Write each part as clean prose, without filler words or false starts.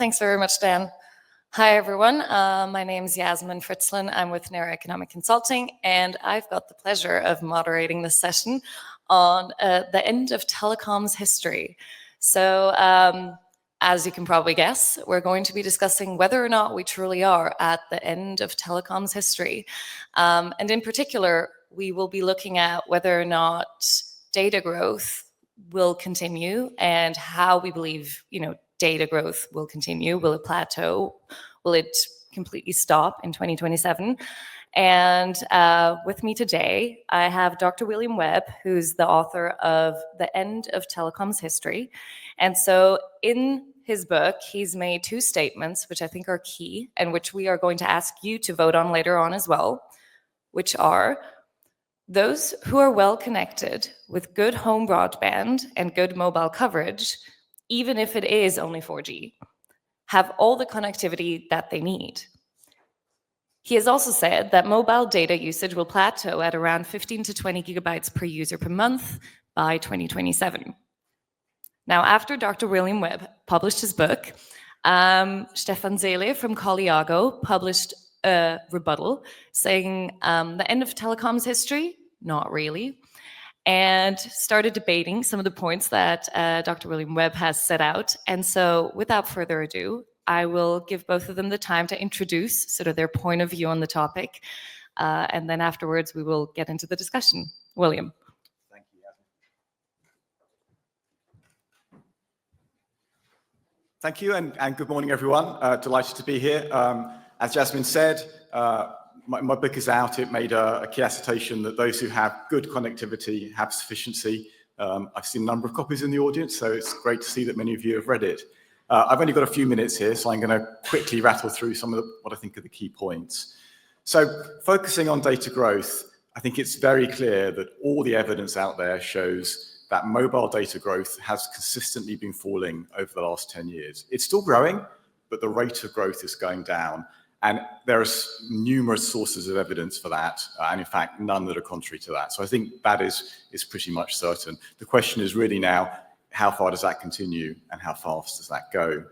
Thanks very much, Dan. Hi, everyone. My name is Yasmin Fritzlin. I'm with Neuroeconomic Consulting, and I've got the pleasure of moderating this session on the end of telecoms history. So, as you can probably guess, we're going to be discussing whether or not we truly are at the end of telecoms history. And in particular, we will be looking at whether or not data growth will continue and how we believe, data growth will continue. Will it plateau? Will it completely stop in 2027? And with me today, I have Dr. William Webb, who's the author of The End of Telecoms History. And so in his book, he's made two statements, which I think are key, and which we are going to ask you to vote on later on as well, which are: those who are well connected with good home broadband and good mobile coverage, even if it is only 4G, have all the connectivity that they need. He has also said that mobile data usage will plateau at around 15 to 20 gigabytes per user per month by 2027. Now, after Dr. William Webb published his book, Stefan Seele from Colliago published a rebuttal saying the end of telecoms history, not really, and started debating some of the points that Dr. William Webb has set out. And so without further ado, I will give both of them the time to introduce sort of their point of view on the topic. And then afterwards, we will get into the discussion. William. Thank you, Yasmin. Thank you, and good morning, everyone. Delighted to be here. As Yasmin said, my book is out. It made a key assertion that those who have good connectivity have sufficiency. I've seen a number of copies in the audience, so it's great to see that many of you have read it. I've only got a few minutes here, so I'm going to quickly rattle through some of what I think are the key points. So focusing on data growth, I think it's very clear that all the evidence out there shows that mobile data growth has consistently been falling over the last 10 years. It's still growing, but the rate of growth is going down. And there are numerous sources of evidence for that, and in fact, none that are contrary to that. So I think that is pretty much certain. The question is really now, how far does that continue and how fast does that go?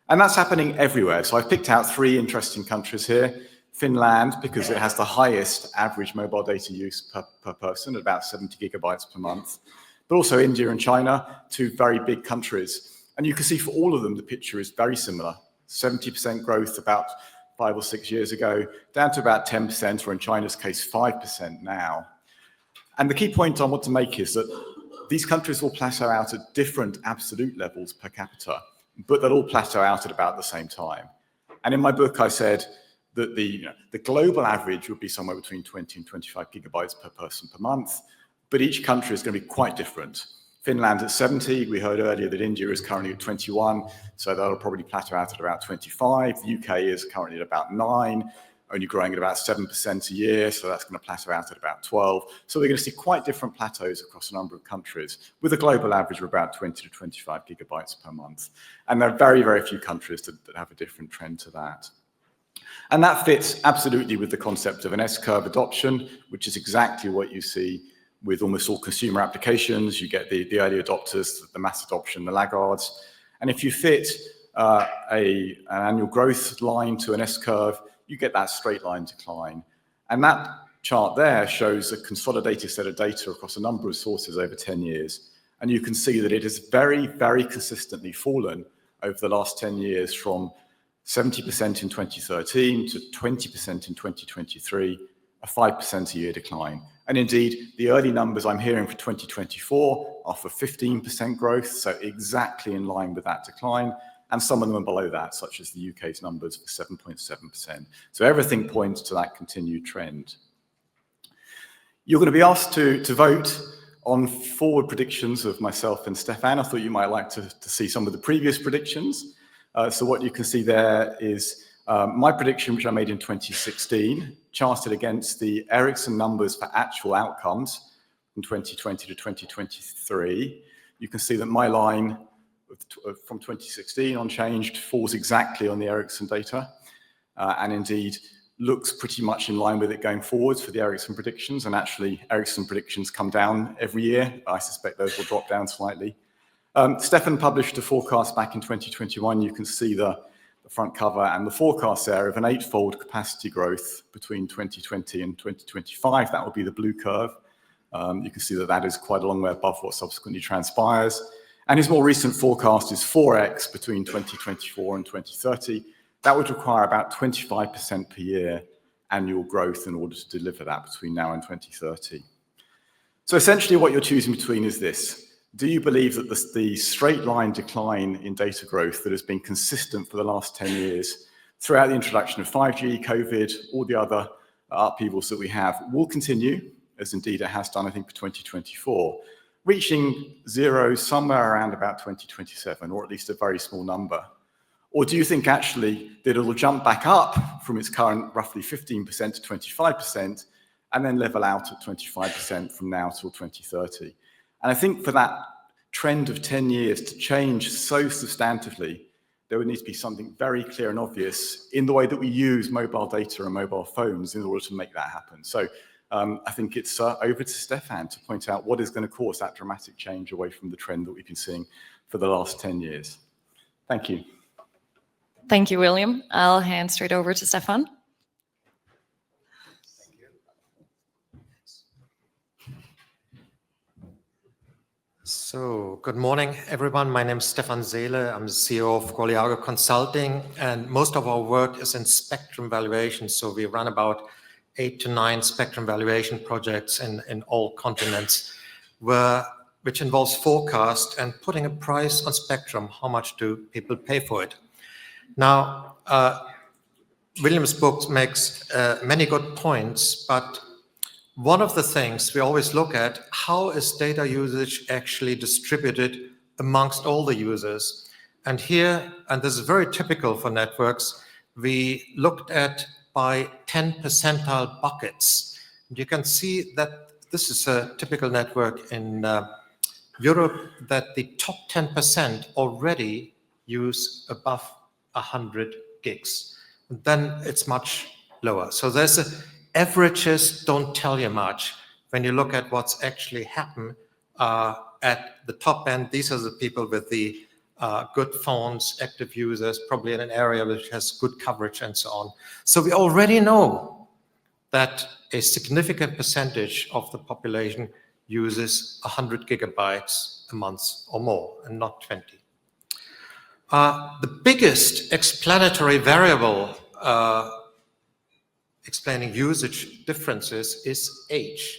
And that's happening everywhere. So I've picked out three interesting countries here. Finland, because it has the highest average mobile data use per person, at about 70 gigabytes per month. But also India and China, two very big countries. And you can see for all of them, the picture is very similar. 70% growth about 5 or 6 years ago, down to about 10%, or in China's case, 5% now. And the key point I want to make is that these countries will plateau out at different absolute levels per capita, but they'll all plateau out at about the same time. And in my book, I said that the global average would be somewhere between 20 and 25 gigabytes per person per month, but each country is going to be quite different. Finland at 70, we heard earlier that India is currently at 21, so that'll probably plateau out at about 25. The UK is currently at about 9, only growing at about 7% a year, so that's going to plateau out at about 12. So we're going to see quite different plateaus across a number of countries, with a global average of about 20 to 25 gigabytes per month. And there are very, very few countries that have a different trend to that. And that fits absolutely with the concept of an S-curve adoption, which is exactly what you see with almost all consumer applications. You get the early adopters, the mass adoption, the laggards. And if you fit an annual growth line to an S-curve, you get that straight line decline. And that chart there shows a consolidated set of data across a number of sources over 10 years. And you can see that it has very, very consistently fallen over the last 10 years from 70% in 2013 to 20% in 2023, a 5% a year decline. And indeed, the early numbers I'm hearing for 2024 are for 15% growth, so exactly in line with that decline. And some of them are below that, such as the UK's numbers for 7.7%. So everything points to that continued trend. You're going to be asked to vote on forward predictions of myself and Stefan. I thought you might like to see some of the previous predictions. So what you can see there is my prediction, which I made in 2016, charted against the Ericsson numbers for actual outcomes from 2020 to 2023. You can see that my line from 2016 unchanged falls exactly on the Ericsson data, and indeed looks pretty much in line with it going forwards for the Ericsson predictions. And actually, Ericsson predictions come down every year. I suspect those will drop down slightly. Stefan published a forecast back in 2021. You can see the front cover and the forecast there of an 8-fold capacity growth between 2020 and 2025. That will be the blue curve. You can see that that is quite a long way above what subsequently transpires. And his more recent forecast is 4x between 2024 and 2030. That would require about 25% per year annual growth in order to deliver that between now and 2030. So essentially what you're choosing between is this. Do you believe that the straight line decline in data growth that has been consistent for the last 10 years throughout the introduction of 5G, COVID, all the other upheavals that we have will continue, as indeed it has done, I think, for 2024, reaching zero somewhere around about 2027, or at least a very small number? Or do you think actually that it will jump back up from its current roughly 15% to 25% and then level out at 25% from now till 2030? And I think for that trend of 10 years to change so substantively, there would need to be something very clear and obvious in the way that we use mobile data and mobile phones in order to make that happen. So I think it's over to Stefan to point out what is going to cause that dramatic change away from the trend that we've been seeing for the last 10 years. Thank you. Thank you, William. I'll hand straight over to Stefan. So, good morning, everyone. My name is Stefan Seele. I'm the CEO of Gorliago Consulting, and most of our work is in spectrum valuation. So we run about 8 to 9 spectrum valuation projects in all continents, which involves forecast and putting a price on spectrum. How much do people pay for it? Now, William's book makes many good points, but one of the things we always look at, how is data usage actually distributed amongst all the users? And here, and this is very typical for networks, we looked at by 10 percentile buckets. You can see that this is a typical network in Europe, that the top 10% already use above 100 gigs. Then it's much lower. So there's averages don't tell you much when you look at what's actually happened at the top end. These are the people with the good phones, active users, probably in an area which has good coverage and so on. So we already know that a significant percentage of the population uses 100 gigabytes a month or more, and not 20. The biggest explanatory variable explaining usage differences is age.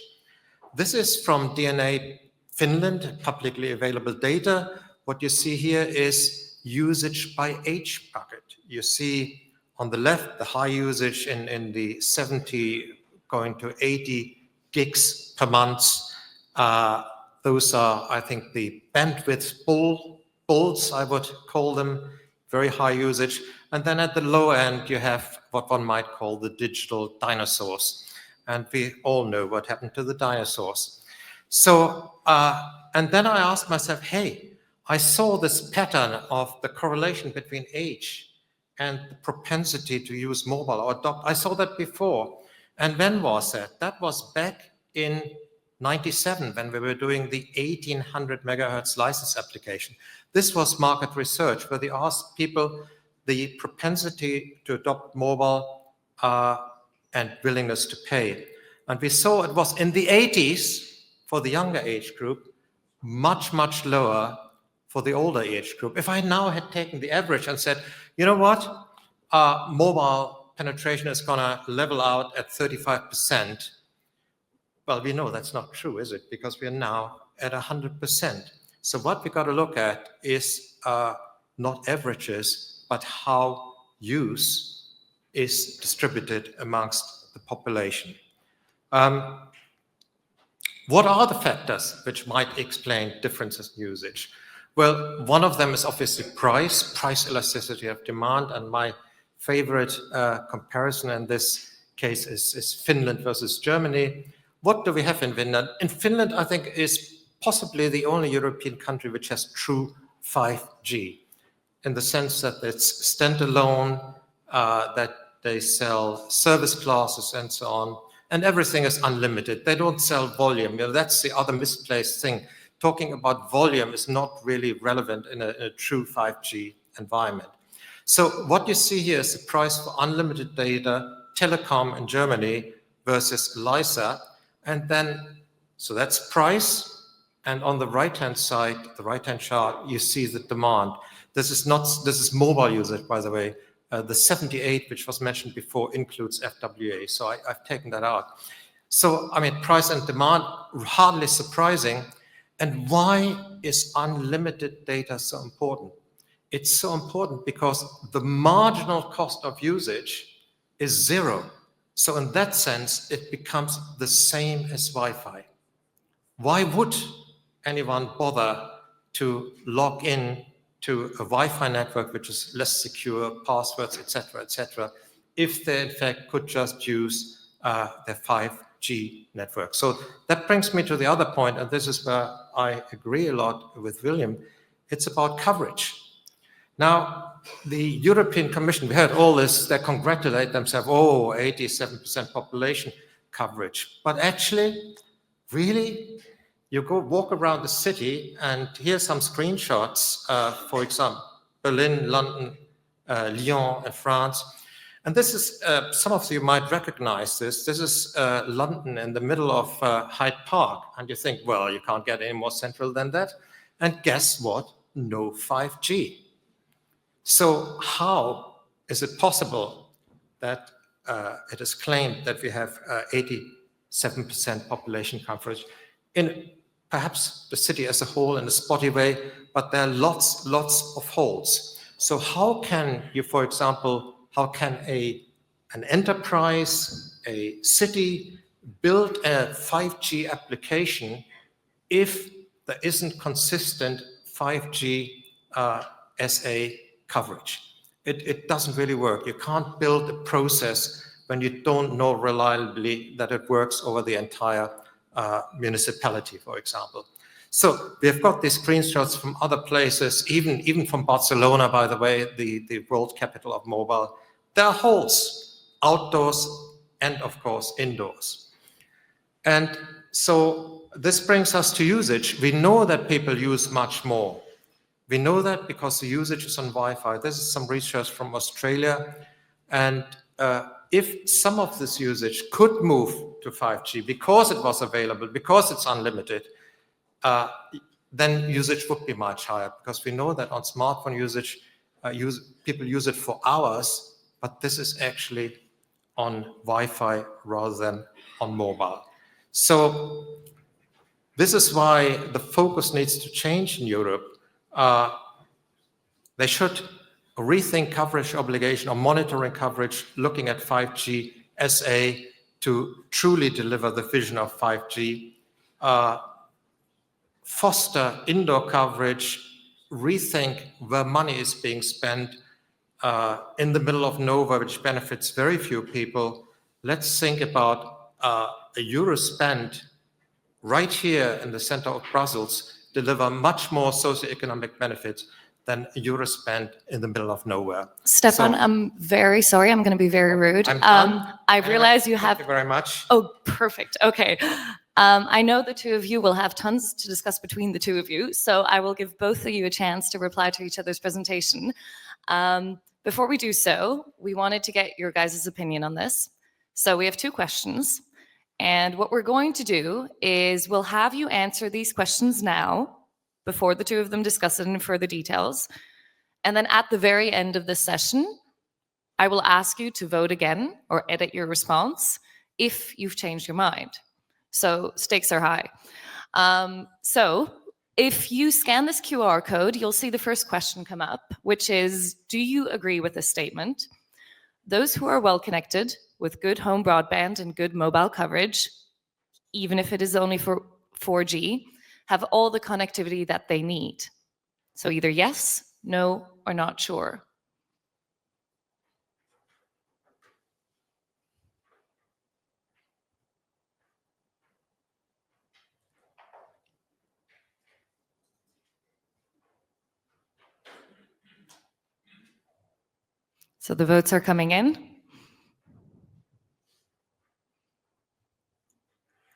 This is from DNA Finland, publicly available data. What you see here is usage by age bucket. You see on the left the high usage in the 70 going to 80 gigs per month. Those are, I think, the bandwidth bulls, I would call them, very high usage. And then at the low end, you have what one might call the digital dinosaurs. And we all know what happened to the dinosaurs. So, and then I asked myself, hey, I saw this pattern of the correlation between age and the propensity to use mobile or adopt. I saw that before. And when was that? That was back in 97 when we were doing the 1800 megahertz license application. This was market research where they asked people the propensity to adopt mobile and willingness to pay. And we saw it was in the 80s for the younger age group, much, much lower for the older age group. If I now had taken the average and said, you know what, mobile penetration is going to level out at 35%, well, we know that's not true, is it? Because we are now at 100%. So what we got to look at is not averages, but how use is distributed amongst the population. What are the factors which might explain differences in usage? Well, one of them is obviously price elasticity of demand. And my favorite comparison in this case is Finland versus Germany. What do we have in Finland? In Finland, I think, is possibly the only European country which has true 5G, in the sense that it's standalone, that they sell service classes and so on, and everything is unlimited. They don't sell volume. You know, that's the other misplaced thing. talking about volume is not really relevant in a true 5G environment. So what you see here is the price for unlimited data, telecom in Germany versus Lysa. And then, so that's price. And on the right-hand side, the right-hand chart, you see the demand. This is mobile usage, by the way. The 78, which was mentioned before, includes FWA. So I've taken that out. So, I mean, price and demand, hardly surprising. And why is unlimited data so important? It's so important because the marginal cost of usage is zero. So in that sense, it becomes the same as Wi-Fi. Why would anyone bother to log in to a Wi-Fi network which is less secure, passwords, etc., if they in fact could just use their 5G network? So that brings me to the other point, and this is where I agree a lot with William. It's about coverage. Now, the European Commission, we heard all this, they congratulate themselves, 87% population coverage. But actually, really, you go walk around the city, and here's some screenshots, for example, Berlin, London, Lyon, and France. And this is, some of you might recognize this. This is London in the middle of Hyde Park. And you think, well, you can't get any more central than that. And guess what? No 5G. So how is it possible that it is claimed that we have 87% population coverage in perhaps the city as a whole in a spotty way, but there are lots of holes. So how can you, for example, how can an enterprise, a city build a 5G application if there isn't consistent 5G SA coverage? It doesn't really work. You can't build a process when you don't know reliably that it works over the entire municipality, for example. So we've got these screenshots from other places, even from Barcelona, by the way, the world capital of mobile. There are holes outdoors and, of course, indoors. And so this brings us to usage. We know that people use much more. We know that because the usage is on Wi-Fi. This is some research from Australia. And if some of this usage could move to 5G because it was available, because it's unlimited, then usage would be much higher, because we know that on smartphone usage, people use it for hours, but this is actually on Wi-Fi rather than on mobile. So this is why the focus needs to change in Europe. They should rethink coverage obligation or monitoring coverage, looking at 5G SA to truly deliver the vision of 5G, foster indoor coverage, rethink where money is being spent in the middle of nowhere, which benefits very few people. Let's think about a euro spent right here in the center of Brussels deliver much more socioeconomic benefits than a euro spent in the middle of nowhere. Stefan, so, I'm very sorry. I'm going to be very rude. I'm done. I realize you have... Thank you very much. Oh, perfect. Okay. I know the two of you will have tons to discuss between the two of you, so I will give both of you a chance to reply to each other's presentation. Before we do so, we wanted to get your guys' opinion on this. So we have two questions, and what we're going to do is we'll have you answer these questions now before the two of them discuss it in further details. And then at the very end of this session, I will ask you to vote again or edit your response if you've changed your mind. So stakes are high. So if you scan this QR code, you'll see the first question come up, which is, do you agree with this statement? Those who are well connected with good home broadband and good mobile coverage, even if it is only for 4G, have all the connectivity that they need. So either yes, no, or not sure. So the votes are coming in.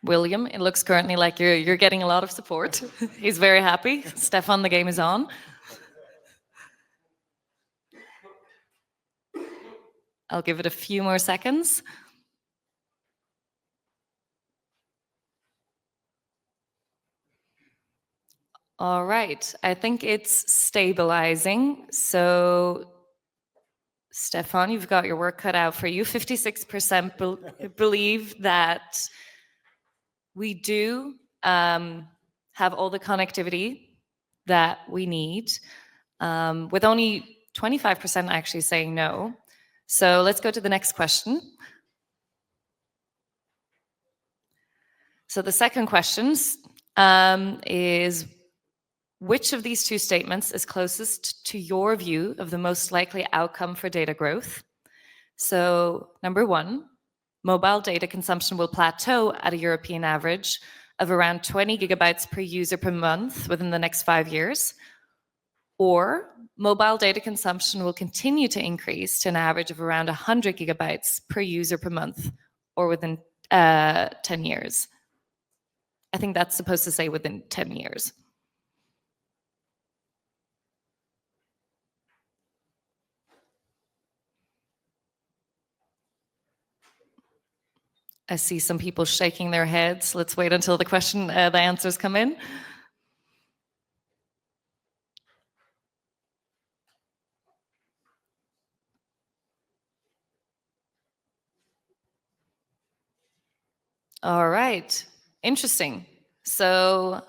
William, it looks currently like you're getting a lot of support. He's very happy. Stefan, the game is on. I'll give it a few more seconds. All right, I think it's stabilizing. So, Stefan, you've got your work cut out for you. 56% believe that we do have all the connectivity that we need, with only 25% actually saying no. So let's go to the next question. So the second question is, which of these two statements is closest to your view of the most likely outcome for data growth? So number one, mobile data consumption will plateau at a European average of around 20 gigabytes per user per month within the next 5 years. Or mobile data consumption will continue to increase to an average of around 100 gigabytes per user per month, or within 10 years. I think that's supposed to say within 10 years. I see some people shaking their heads. Let's wait until the answers come in. All right, interesting. So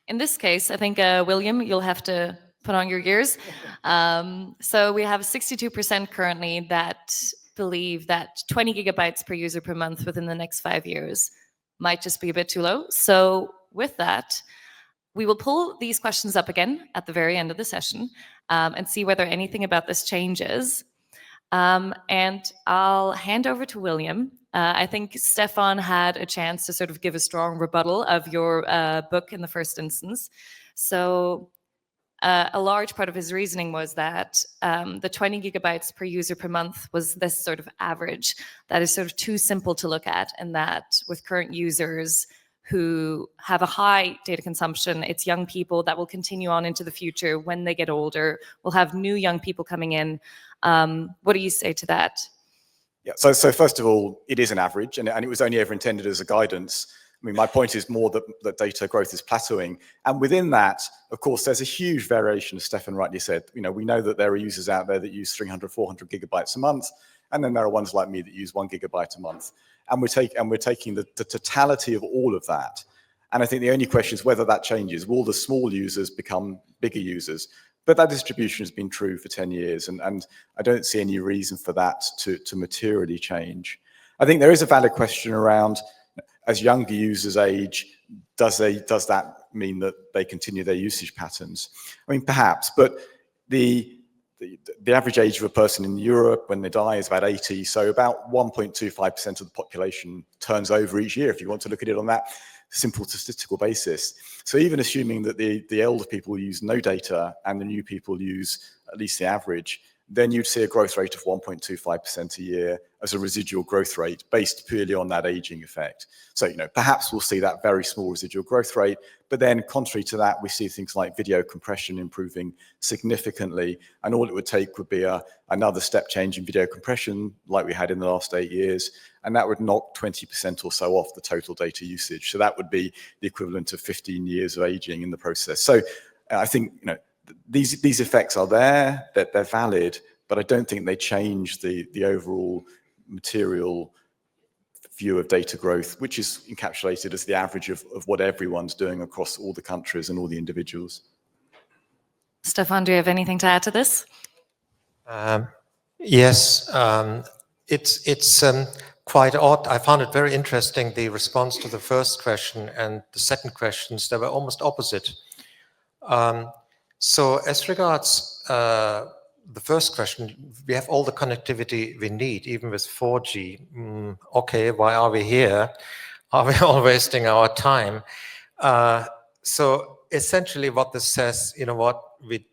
in this case, I think, William, you'll have to put on your gears. So we have 62% currently that believe that 20 gigabytes per user per month within the next 5 years might just be a bit too low. So with that, we will pull these questions up again at the very end of the session, and see whether anything about this changes. And I'll hand over to William. I think Stefan had a chance to sort of give a strong rebuttal of your book in the first instance. So a large part of his reasoning was that the 20 gigabytes per user per month was this sort of average that is sort of too simple to look at, and that with current users who have a high data consumption, it's young people that will continue on into the future. When they get older, we'll have new young people coming in. What do you say to that? Yeah, so first of all, it is an average, and it was only ever intended as a guidance. I mean, my point is more that data growth is plateauing. And within that, of course, there's a huge variation, as Stefan rightly said. You know, we know that there are users out there that use 300, 400 gigabytes a month, and then there are ones like me that use 1 gigabyte a month. And we're taking the totality of all of that. And I think the only question is whether that changes. Will the small users become bigger users? But that distribution has been true for 10 years, and I don't see any reason for that to materially change. I think there is a valid question around, as younger users age, does that mean that they continue their usage patterns? I mean, perhaps, but the average age of a person in Europe when they die is about 80, so about 1.25% of the population turns over each year, if you want to look at it on that simple statistical basis. So even assuming that the elder people use no data and the new people use at least the average, then you'd see a growth rate of 1.25% a year as a residual growth rate based purely on that aging effect. So, you know, perhaps we'll see that very small residual growth rate, but then contrary to that, we see things like video compression improving significantly, and all it would take would be another step change in video compression like we had in the last 8 years, and that would knock 20% or so off the total data usage. So that would be the equivalent of 15 years of aging in the process. So I think, you know, these effects are there, that they're valid, but I don't think they change the overall material view of data growth, which is encapsulated as the average of what everyone's doing across all the countries and all the individuals. Stefan, do you have anything to add to this? Yes, it's quite odd. I found it very interesting, the response to the first question and the second questions. They were almost opposite. So as regards the first question, we have all the connectivity we need, even with 4G. Okay, why are we here? Are we all wasting our time? So essentially what this says, you know what, we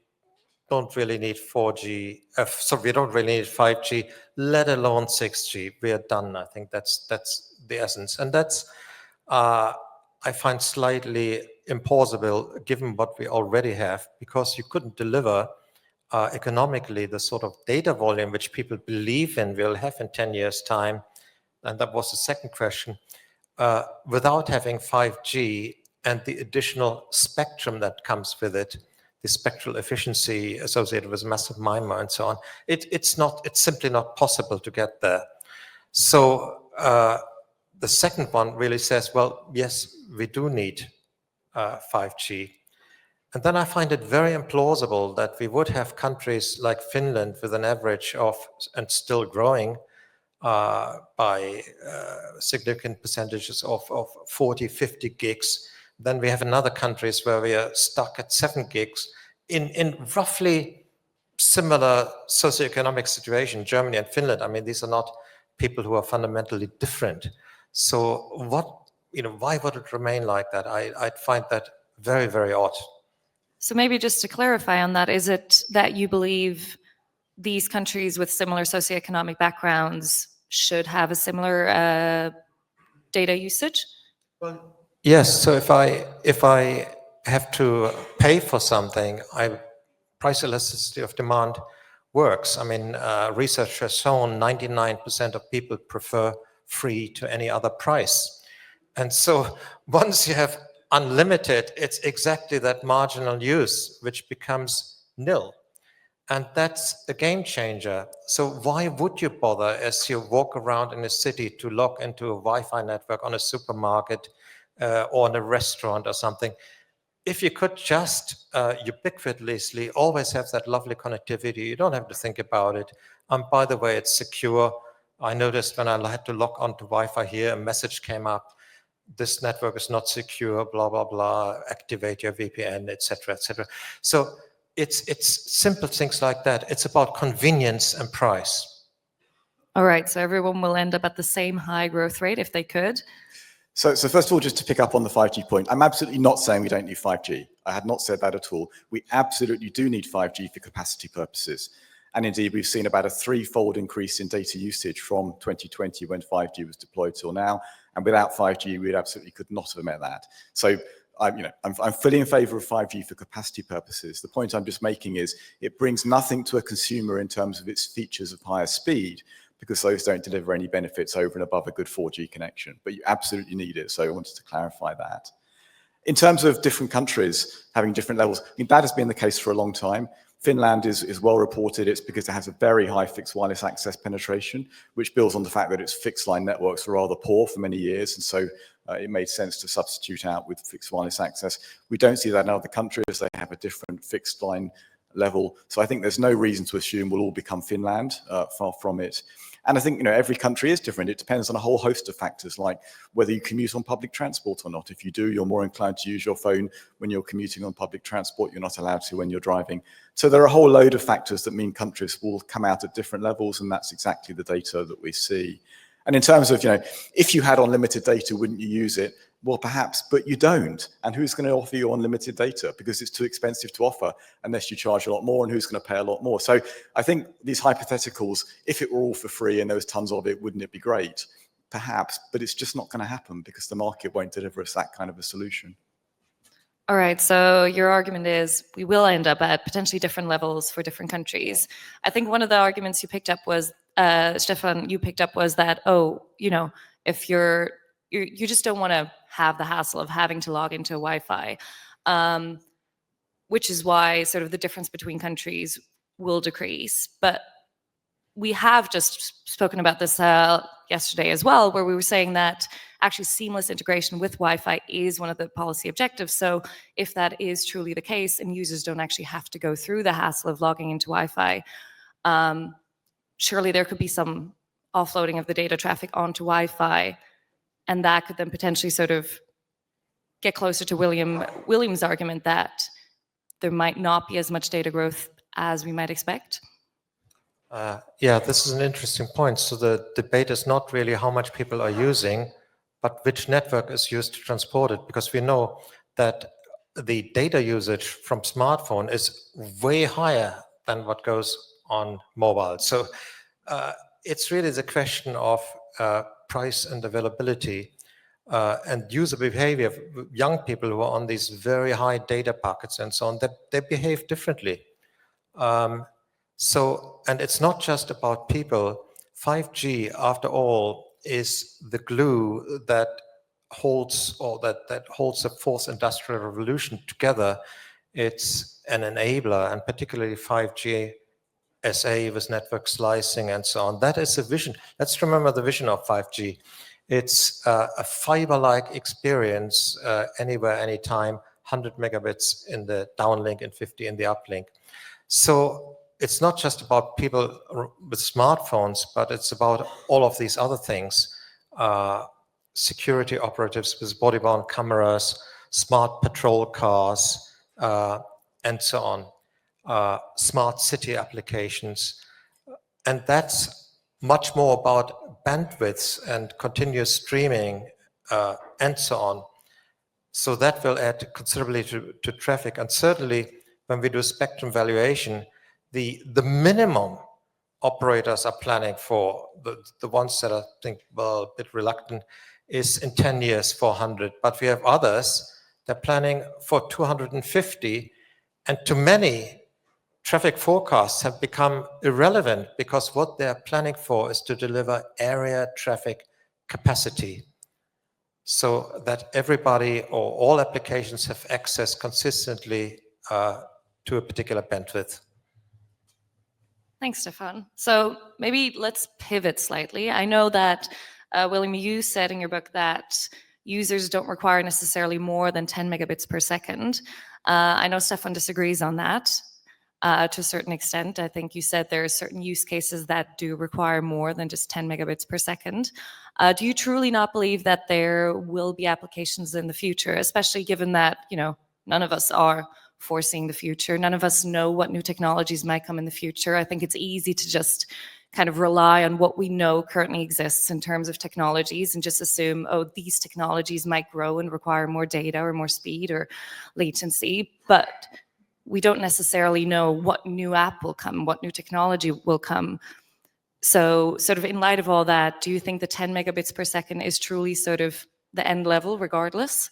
don't really need 4G, so we don't really need 5G, let alone 6G. We are done. I think that's the essence. And that's I find slightly implausible given what we already have, because you couldn't deliver economically the sort of data volume which people believe in we'll have in 10 years' time. And that was the second question. Without having 5G and the additional spectrum that comes with it, the spectral efficiency associated with massive MIMO and so on, it's simply not possible to get there. So the second one really says, well, yes, we do need 5G. And then I find it very implausible that we would have countries like Finland with an average of, and still growing, by significant percentages of 40, 50 gigs. Then we have another countries where we are stuck at 7 gigs in roughly similar socioeconomic situation, Germany and Finland. I mean, these are not people who are fundamentally different. So why would it remain like that? I'd find that very, very odd. So maybe just to clarify on that, is it that you believe these countries with similar socioeconomic backgrounds should have a similar data usage? Well, yes. So if I have to pay for something, price elasticity of demand works. I mean, research has shown 99% of people prefer free to any other price. And so once you have unlimited, it's exactly that marginal use which becomes nil. And that's a game changer. So why would you bother as you walk around in a city to log into a Wi-Fi network on a supermarket or in a restaurant or something? If you could just ubiquitously always have that lovely connectivity, you don't have to think about it. By the way, it's secure. I noticed when I had to log onto Wi-Fi here, a message came up. This network is not secure, blah, blah, blah, activate your VPN, etc., etc. So it's simple things like that. It's about convenience and price. All right, so everyone will end up at the same high growth rate if they could. So first of all, just to pick up on the 5G point, I'm absolutely not saying we don't need 5G. I had not said that at all. We absolutely do need 5G for capacity purposes. And indeed, we've seen about a 3-fold increase in data usage from 2020 when 5G was deployed till now. And without 5G, we absolutely could not have met that. So I'm fully in favor of 5G for capacity purposes. The point I'm just making is it brings nothing to a consumer in terms of its features of higher speed, because those don't deliver any benefits over and above a good 4G connection. But you absolutely need it. So I wanted to clarify that. In terms of different countries having different levels, I mean, that has been the case for a long time. Finland is well reported. It's because it has a very high fixed wireless access penetration, which builds on the fact that its fixed line networks were rather poor for many years. And so it made sense to substitute out with fixed wireless access. We don't see that in other countries. They have a different fixed line level. So I think there's no reason to assume we'll all become Finland, far from it. And I think, every country is different. It depends on a whole host of factors, like whether you commute on public transport or not. If you do, you're more inclined to use your phone when you're commuting on public transport. You're not allowed to when you're driving. So there are a whole load of factors that mean countries will come out at different levels, and that's exactly the data that we see. And in terms of, if you had unlimited data, wouldn't you use it? Well, perhaps, but you don't. And who's going to offer you unlimited data? Because it's too expensive to offer unless you charge a lot more, and who's going to pay a lot more? So I think these hypotheticals, if it were all for free and there was tons of it, wouldn't it be great? Perhaps, but it's just not going to happen because the market won't deliver us that kind of a solution. All right, so your argument is we will end up at potentially different levels for different countries. I think one of the arguments you picked up was, Stefan, was that, if you just don't want to have the hassle of having to log into Wi-Fi, which is why sort of the difference between countries will decrease. But we have just spoken about this yesterday as well, where we were saying that actually seamless integration with Wi-Fi is one of the policy objectives. So if that is truly the case and users don't actually have to go through the hassle of logging into Wi-Fi, surely there could be some offloading of the data traffic onto Wi-Fi, and that could then potentially sort of get closer to William's argument that there might not be as much data growth as we might expect. Yeah, this is an interesting point. So the debate is not really how much people are using, but which network is used to transport it, because we know that the data usage from smartphone is way higher than what goes on mobile. So it's really the question of price and availability. and user behavior of young people who are on these very high data packets and so on, that they behave differently. And it's not just about people. 5G, after all, is the glue that holds, or that holds the fourth industrial revolution together. It's an enabler, and particularly 5G SA with network slicing and so on. That is the vision. Let's remember the vision of 5G. It's a fiber-like experience anywhere, anytime, 100 megabits in the downlink and 50 in the uplink. So it's not just about people with smartphones, but it's about all of these other things. Security operatives with body-worn cameras, smart patrol cars, and so on. Smart city applications. And that's much more about bandwidth and continuous streaming and so on. So that will add considerably to traffic. And certainly when we do spectrum valuation, the minimum operators are planning for, the ones that I think, well, a bit reluctant, is in 10 years, 400. But we have others, they're planning for 250. And to many, traffic forecasts have become irrelevant because what they're planning for is to deliver area traffic capacity so that everybody or all applications have access consistently to a particular bandwidth. Thanks, Stefan. So maybe let's pivot slightly. I know that, William, you said in your book that users don't require necessarily more than 10 megabits per second. I know Stefan disagrees on that to a certain extent. I think you said there are certain use cases that do require more than just 10 megabits per second. Do you truly not believe that there will be applications in the future, especially given that, you know, none of us are foreseeing the future. None of us know what new technologies might come in the future. I think it's easy to just kind of rely on what we know currently exists in terms of technologies and just assume, oh, these technologies might grow and require more data or more speed or latency, but we don't necessarily know what new app will come, what new technology will come. So sort of in light of all that, do you think the 10 megabits per second is truly sort of the end level regardless?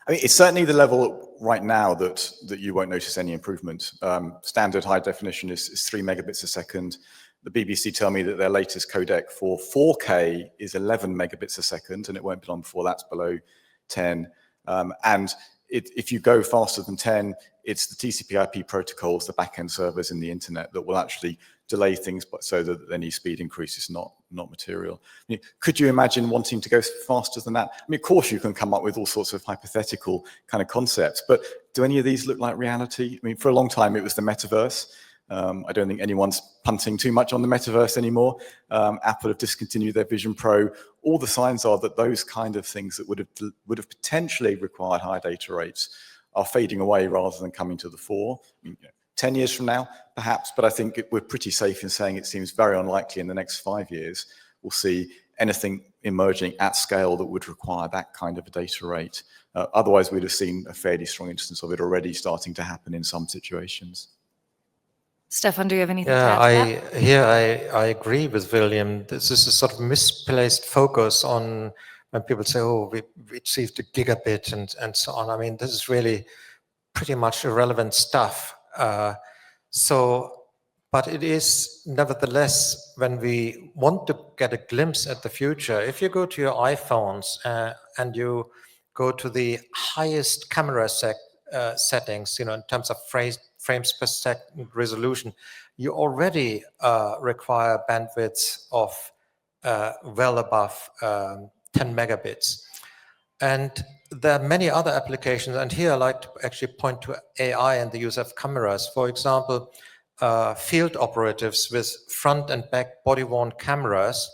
I mean, it's certainly the level right now that you won't notice any improvement. Standard high definition is 3 megabits a second. The BBC tell me that their latest codec for 4K is 11 megabits a second, and it won't be long before that's below 10. If you go faster than 10, it's the TCP/IP protocols, the backend servers in the internet that will actually delay things, but so that any speed increase is not material. I mean, could you imagine wanting to go faster than that? I mean, of course you can come up with all sorts of hypothetical kind of concepts, but do any of these look like reality? I mean, for a long time it was the metaverse. I don't think anyone's punting too much on the metaverse anymore. Apple have discontinued their Vision Pro. All the signs are that those kind of things that would have potentially required high data rates are fading away rather than coming to the fore. I mean, 10 years from now, perhaps, but I think we're pretty safe in saying it seems very unlikely in the next 5 years we'll see anything emerging at scale that would require that kind of a data rate. Otherwise, we'd have seen a fairly strong instance of it already starting to happen in some situations. Stefan, do you have anything to add to that? I agree with William. This is a sort of misplaced focus on when people say, oh, we achieved a gigabit and so on. I mean, this is really pretty much irrelevant stuff. But it is nevertheless, when we want to get a glimpse at the future, if you go to your iPhones and you go to the highest camera settings, you know, in terms of frames per second resolution, you already require bandwidth of well above 10 megabits. And there are many other applications, and here I'd like to actually point to AI and the use of cameras. For example, field operatives with front and back body-worn cameras.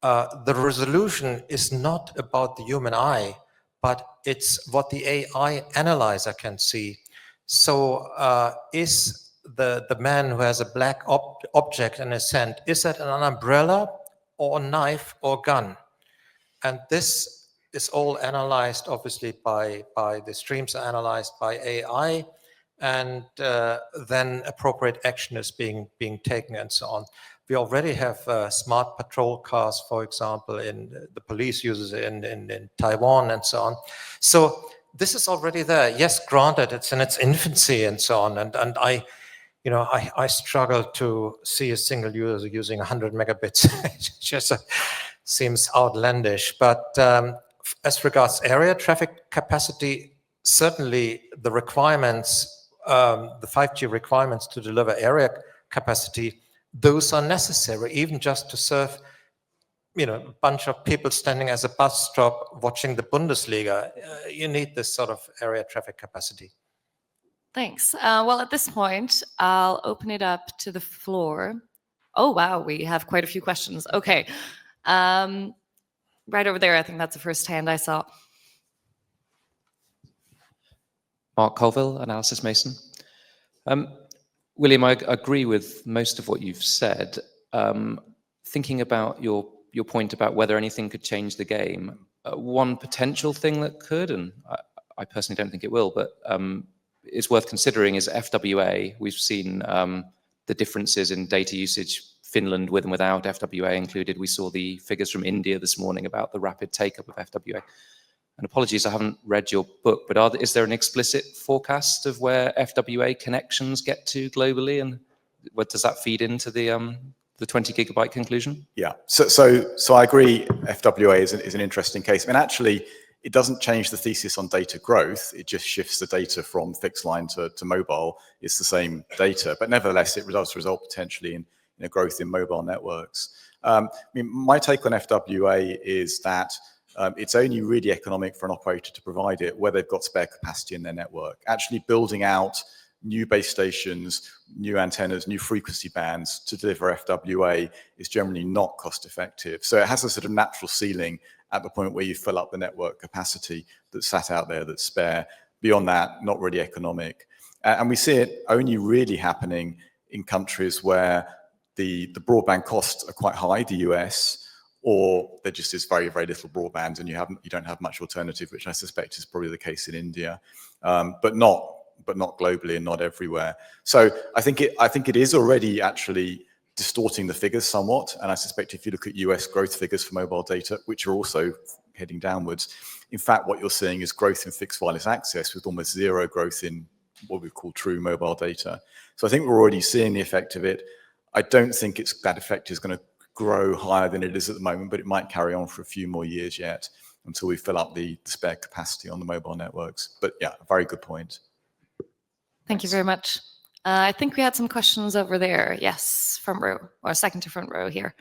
The resolution is not about the human eye, but it's what the AI analyzer can see. So is the man who has a black object in his hand, is that an umbrella or a knife or gun? And this is all analyzed, obviously, by the streams are analyzed by AI, and then appropriate action is being taken and so on. We already have smart patrol cars, for example, in the police uses it in Taiwan and so on. So this is already there. Yes, granted, it's in its infancy and so on. And I struggle to see a single user using 100 megabits. It just seems outlandish. But as regards area traffic capacity, certainly the requirements, the 5G requirements to deliver area capacity, those are necessary, even just to serve, a bunch of people standing as a bus stop watching the Bundesliga. You need this sort of area traffic capacity. Thanks. Well, at this point, I'll open it up to the floor. Oh, wow, we have quite a few questions. Okay. Right over there, I think that's the first hand I saw. Mark Colville, Analysis Mason. William, I agree with most of what you've said. Thinking about your point about whether anything could change the game, one potential thing that could, and I personally don't think it will, but is worth considering is FWA. We've seen the differences in data usage, Finland with and without FWA included. We saw the figures from India this morning about the rapid take-up of FWA. And apologies, I haven't read your book, but is there an explicit forecast of where FWA connections get to globally, and what does that feed into the 20 gigabyte conclusion? Yeah, so I agree. FWA is an interesting case. I mean, actually, it doesn't change the thesis on data growth. It just shifts the data from fixed line to mobile. It's the same data, but nevertheless, it does result potentially in growth in mobile networks. I mean, my take on FWA is that it's only really economic for an operator to provide it where they've got spare capacity in their network. Actually building out new base stations, new antennas, new frequency bands to deliver FWA is generally not cost effective. So it has a sort of natural ceiling at the point where you fill up the network capacity that's sat out there that's spare. Beyond that, not really economic. And we see it only really happening in countries where the broadband costs are quite high, the US, or there just is very, very little broadband and you don't have much alternative, which I suspect is probably the case in India, but not globally and not everywhere. So I think it is already actually distorting the figures somewhat. And I suspect if you look at US growth figures for mobile data, which are also heading downwards, in fact, what you're seeing is growth in fixed wireless access with almost zero growth in what we call true mobile data. So I think we're already seeing the effect of it. I don't think that effect is going to grow higher than it is at the moment, but it might carry on for a few more years yet until we fill up the spare capacity on the mobile networks. But yeah, a very good point. Thank you very much. I think we had some questions over there. Yes, front row, or second to front row here.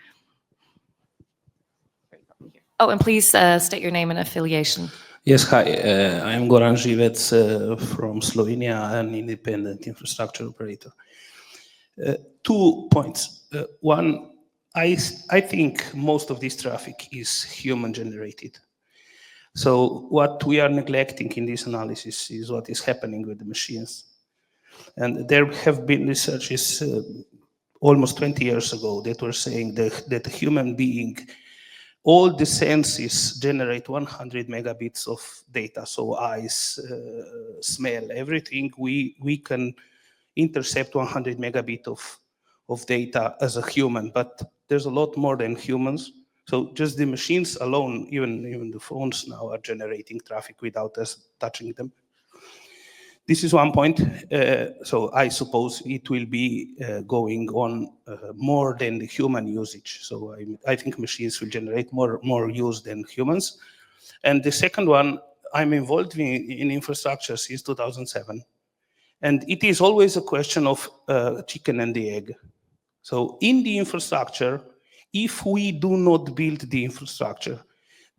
Oh, and please state your name and affiliation. Yes, hi. I am Goran Živec from Slovenia, an independent infrastructure operator. 2 points. One, I think most of this traffic is human generated. So what we are neglecting in this analysis is what is happening with the machines. And there have been researches almost 20 years ago that were saying that a human being, all the senses generate 100 megabits of data. So eyes, smell, everything, we can intercept 100 megabit of data as a human, but there's a lot more than humans. So just the machines alone, even the phones now are generating traffic without us touching them. This is 1 point. So I suppose it will be going on more than the human usage. So I think machines will generate more use than humans. And the second one, I'm involved in infrastructure since 2007. And it is always a question of chicken and the egg. So in the infrastructure, if we do not build the infrastructure,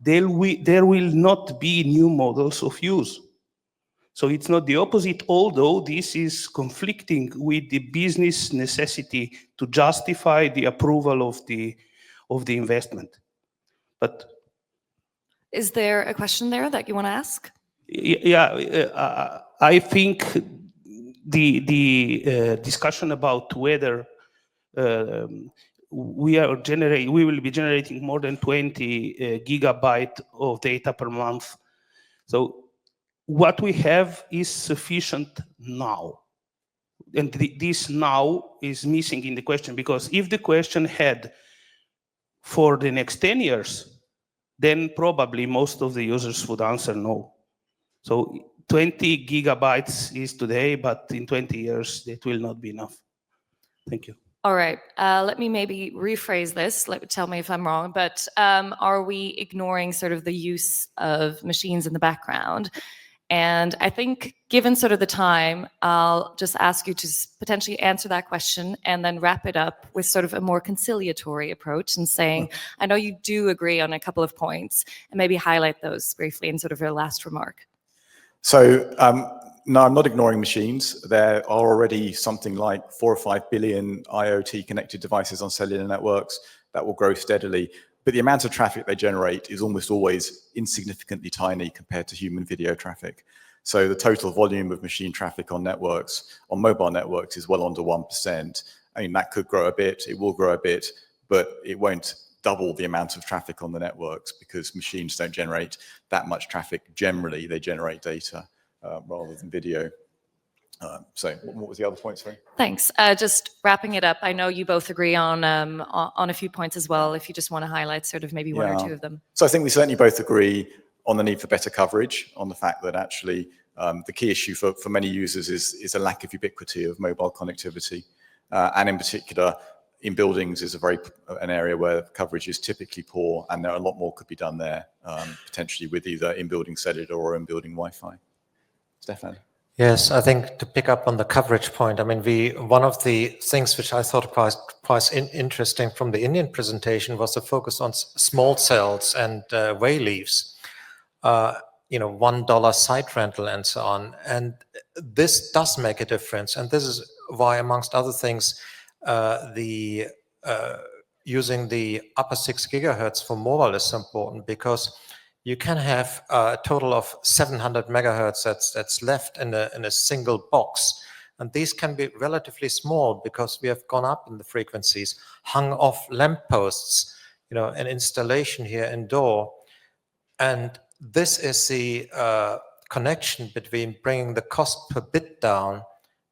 there will not be new models of use. So it's not the opposite, although this is conflicting with the business necessity to justify the approval of the investment. But is there a question there that you want to ask? Yeah, I think the discussion about whether we will be generating more than 20 gigabyte of data per month. So what we have is sufficient now. and this now is missing in the question, because if the question had for the next 10 years, then probably most of the users would answer no. So 20 gigabytes is today, but in 20 years, it will not be enough. Thank you. All right, let me maybe rephrase this. Tell me if I'm wrong, but are we ignoring sort of the use of machines in the background? And I think given sort of the time, I'll just ask you to potentially answer that question and then wrap it up with sort of a more conciliatory approach and saying, I know you do agree on a couple of points, and maybe highlight those briefly in sort of your last remark. So, no, I'm not ignoring machines. There are already something like 4 or 5 billion IoT connected devices on cellular networks that will grow steadily. But the amount of traffic they generate is almost always insignificantly tiny compared to human video traffic. So the total volume of machine traffic on networks, on mobile networks, is well under 1%. I mean, that could grow a bit, it will grow a bit, but it won't double the amount of traffic on the networks, because machines don't generate that much traffic generally. They generate data rather than video. So what was the other point, sorry? Thanks. Just wrapping it up, I know you both agree on a few points as well, if you just want to highlight sort of maybe one or two of them. So I think we certainly both agree on the need for better coverage, on the fact that actually the key issue for many users is a lack of ubiquity of mobile connectivity. And in particular, in buildings is an area where coverage is typically poor, and there are a lot more could be done there, potentially with either in-building cellular or in-building Wi-Fi. Stefan? Yes, I think to pick up on the coverage point, I mean, one of the things which I thought quite interesting from the Indian presentation was the focus on small cells and way leaves, $1 site rental and so on. And this does make a difference. And this is why, amongst other things, using the upper 6 gigahertz for mobile is so important, because you can have a total of 700 megahertz that's left in a single box. And these can be relatively small because we have gone up in the frequencies, hung off lampposts, an installation here indoor. And this is the connection between bringing the cost per bit down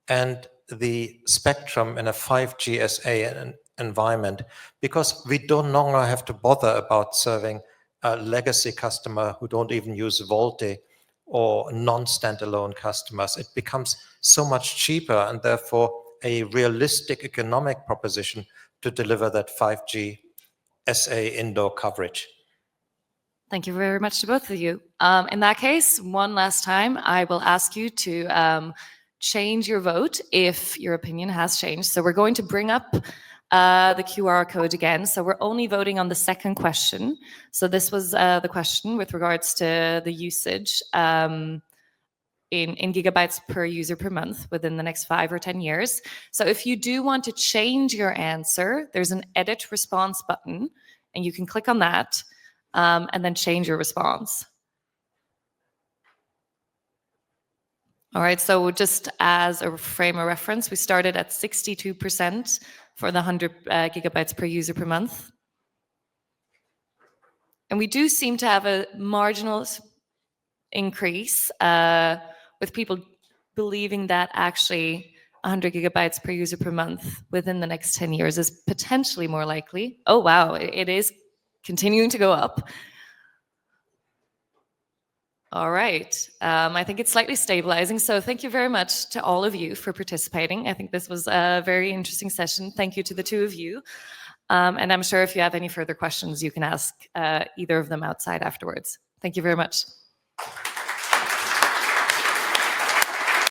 and the spectrum in a 5G SA environment, because we no longer have to bother about serving a legacy customer who don't even use VoLTE or non-standalone customers. It becomes so much cheaper, and therefore a realistic economic proposition to deliver that 5G SA indoor coverage. Thank you very much to both of you. In that case, one last time, I will ask you to change your vote if your opinion has changed. So we're going to bring up the QR code again. So we're only voting on the second question. So this was the question with regards to the usage in gigabytes per user per month within the next 5 or 10 years. So if you do want to change your answer, there's an edit response button, and you can click on that and then change your response. All right, so just as a frame of reference, we started at 62% for the 100 gigabytes per user per month. And we do seem to have a marginal increase with people believing that actually 100 gigabytes per user per month within the next 10 years is potentially more likely. Oh, wow, it is continuing to go up. All right. I think it's slightly stabilizing. So thank you very much to all of you for participating. I think this was a very interesting session. Thank you to the two of you. And I'm sure if you have any further questions, you can ask either of them outside afterwards. Thank you very much.